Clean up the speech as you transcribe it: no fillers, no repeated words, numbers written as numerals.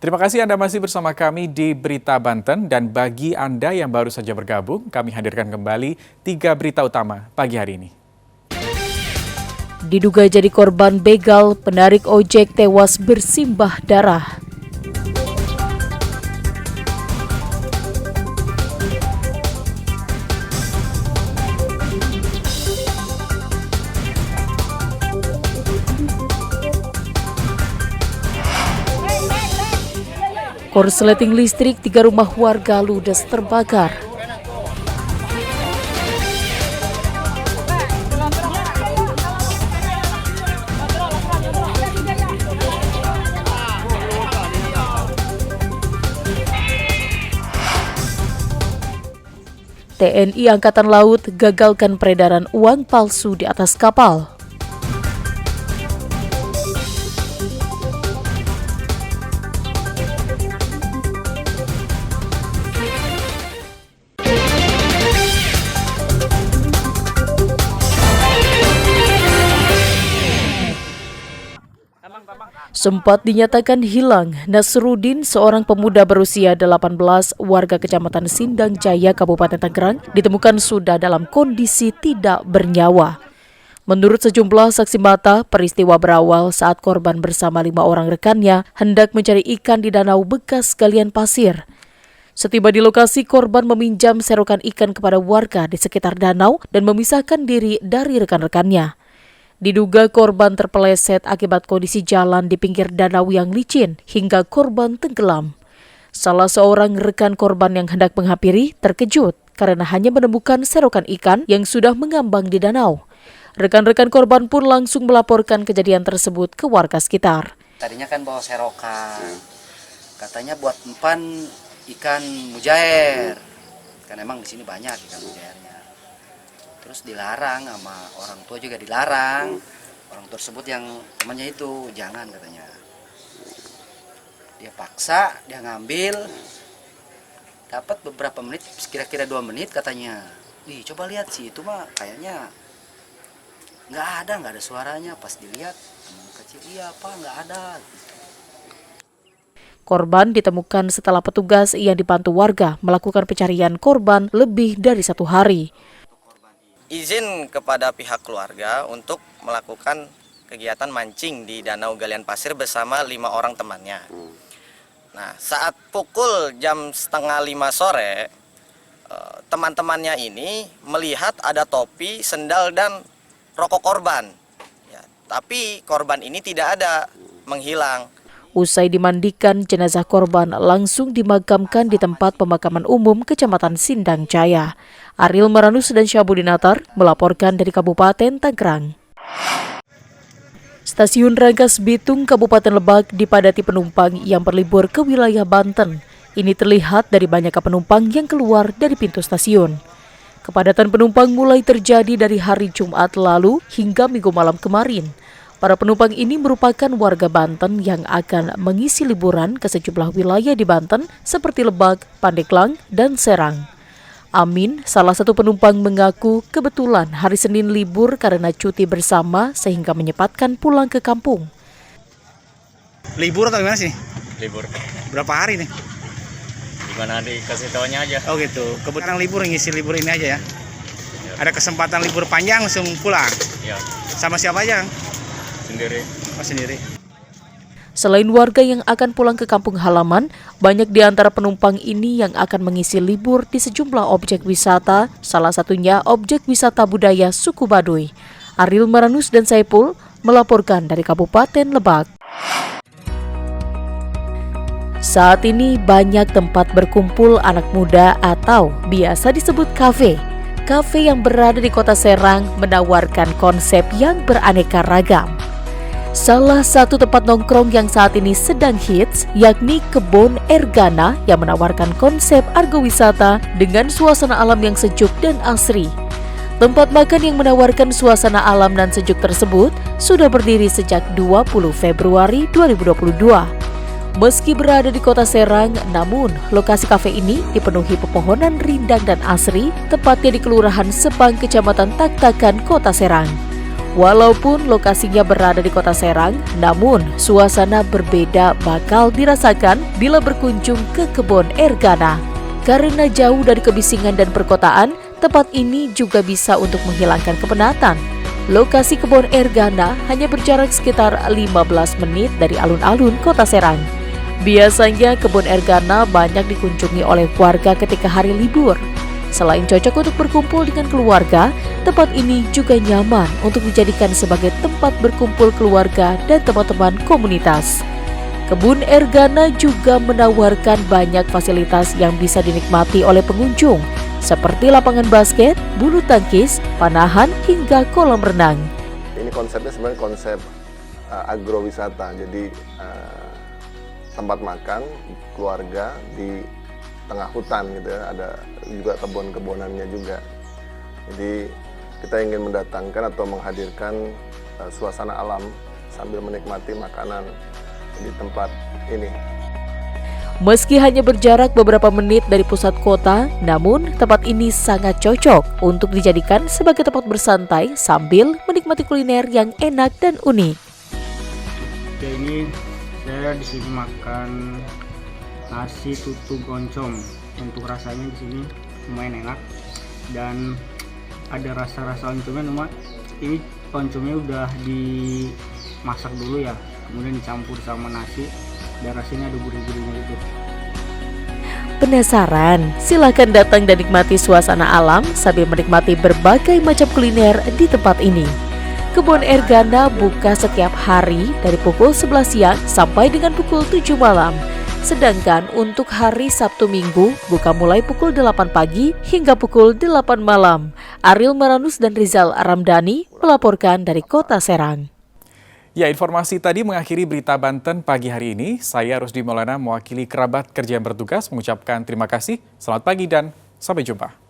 Terima kasih Anda masih bersama kami di Berita Banten, dan bagi Anda yang baru saja bergabung, kami hadirkan kembali 3 berita utama pagi hari ini. Diduga jadi korban begal, penarik ojek tewas bersimbah darah. Korsleting listrik 3 rumah warga ludes terbakar. TNI Angkatan Laut gagalkan peredaran uang palsu di atas kapal. Sempat dinyatakan hilang, Nasruddin, seorang pemuda berusia 18, warga Kecamatan Sindang Jaya, Kabupaten Tangerang, ditemukan sudah dalam kondisi tidak bernyawa. Menurut sejumlah saksi mata, peristiwa berawal saat korban bersama 5 orang rekannya hendak mencari ikan di danau bekas galian pasir. Setiba di lokasi, korban meminjam serokan ikan kepada warga di sekitar danau dan memisahkan diri dari rekan-rekannya. Diduga korban terpeleset akibat kondisi jalan di pinggir danau yang licin hingga korban tenggelam. Salah seorang rekan korban yang hendak menghampiri terkejut karena hanya menemukan serokan ikan yang sudah mengambang di danau. Rekan-rekan korban pun langsung melaporkan kejadian tersebut ke warga sekitar. Tadinya kan bawa serokan, katanya buat empan ikan mujair, kan emang di sini banyak ikan mujairnya. Terus dilarang sama orang tua, juga dilarang. Orang tersebut yang temannya itu, jangan katanya. Dia paksa, dia ngambil. Dapat beberapa menit, kira-kira 2 menit katanya. Ih, coba lihat sih, itu mah kayaknya nggak ada suaranya. Pas dilihat, teman kecil, iya apa, nggak ada. Korban ditemukan setelah petugas yang dibantu warga melakukan pencarian korban lebih dari 1 hari. Izin kepada pihak keluarga untuk melakukan kegiatan mancing di Danau Galian Pasir bersama 5 orang temannya. Nah, saat pukul jam 4:30 sore, teman-temannya ini melihat ada topi, sendal, dan rokok korban. Ya, tapi korban ini tidak ada, menghilang. Usai dimandikan, jenazah korban langsung dimakamkan di tempat pemakaman umum Kecamatan Sindang Jaya. Ariel Maranus dan Syabudinatar melaporkan dari Kabupaten Tangerang. Stasiun Rangkas Bitung, Kabupaten Lebak dipadati penumpang yang berlibur ke wilayah Banten. Ini terlihat dari banyaknya penumpang yang keluar dari pintu stasiun. Kepadatan penumpang mulai terjadi dari hari Jumat lalu hingga Minggu malam kemarin. Para penumpang ini merupakan warga Banten yang akan mengisi liburan ke sejumlah wilayah di Banten seperti Lebak, Pandeglang, dan Serang. Amin, salah satu penumpang, mengaku kebetulan hari Senin libur karena cuti bersama sehingga menyempatkan pulang ke kampung. Libur atau gimana sih? Libur. Berapa hari nih? Gimana dikasih taunya aja. Oh gitu, kebetulan libur, ngisi libur ini aja ya? Ada kesempatan libur panjang langsung pulang? Ya. Sama siapa aja? Sendiri. Oh, sendiri. Selain warga yang akan pulang ke kampung halaman, banyak di antara penumpang ini yang akan mengisi libur di sejumlah objek wisata, salah satunya objek wisata budaya suku Baduy. Ariel Maranus dan Saipul melaporkan dari Kabupaten Lebak. Saat ini banyak tempat berkumpul anak muda atau biasa disebut kafe. Kafe yang berada di Kota Serang menawarkan konsep yang beraneka ragam. Salah satu tempat nongkrong yang saat ini sedang hits yakni Kebon Ergana yang menawarkan konsep argowisata dengan suasana alam yang sejuk dan asri. Tempat makan yang menawarkan suasana alam dan sejuk tersebut sudah berdiri sejak 20 Februari 2022. Meski berada di Kota Serang, namun lokasi kafe ini dipenuhi pepohonan rindang dan asri, tepatnya di Kelurahan Sepang, Kecamatan Taktakan, Kota Serang. Walaupun lokasinya berada di Kota Serang, namun suasana berbeda bakal dirasakan bila berkunjung ke kebun Ergana. Karena jauh dari kebisingan dan perkotaan, tempat ini juga bisa untuk menghilangkan kepenatan. Lokasi kebun Ergana hanya berjarak sekitar 15 menit dari alun-alun Kota Serang. Biasanya kebun Ergana banyak dikunjungi oleh warga ketika hari libur. Selain cocok untuk berkumpul dengan keluarga, tempat ini juga nyaman untuk dijadikan sebagai tempat berkumpul keluarga dan teman-teman komunitas. Kebun Ergana juga menawarkan banyak fasilitas yang bisa dinikmati oleh pengunjung, seperti lapangan basket, bulu tangkis, panahan, hingga kolam renang. Ini konsepnya sebenarnya konsep agrowisata, jadi tempat makan keluarga di tengah hutan gitu ya, ada juga kebun-kebunannya juga. Jadi kita ingin mendatangkan atau menghadirkan suasana alam sambil menikmati makanan di tempat ini. Meski hanya berjarak beberapa menit dari pusat kota, namun tempat ini sangat cocok untuk dijadikan sebagai tempat bersantai sambil menikmati kuliner yang enak dan unik. Oke, ini saya di sini makan nasi tutu goncom. Untuk rasanya di sini lumayan enak dan ada rasa-rasa oncomnya, cuma ini oncomnya udah dimasak dulu ya, kemudian dicampur sama nasi dan rasanya ada gurih-gurihnya gitu. Penasaran? Silahkan datang dan nikmati suasana alam sambil menikmati berbagai macam kuliner di tempat ini. Kebun Ergana buka setiap hari dari pukul 11 siang sampai dengan pukul 7 malam. Sedangkan untuk hari Sabtu Minggu buka mulai pukul 8 pagi hingga pukul 8 malam. Ariel Maranus dan Rizal Ramdhani melaporkan dari Kota Serang. Ya, informasi tadi mengakhiri berita Banten pagi hari ini. Saya Rusdi Maulana mewakili kerabat kerja yang bertugas mengucapkan terima kasih. Selamat pagi dan sampai jumpa.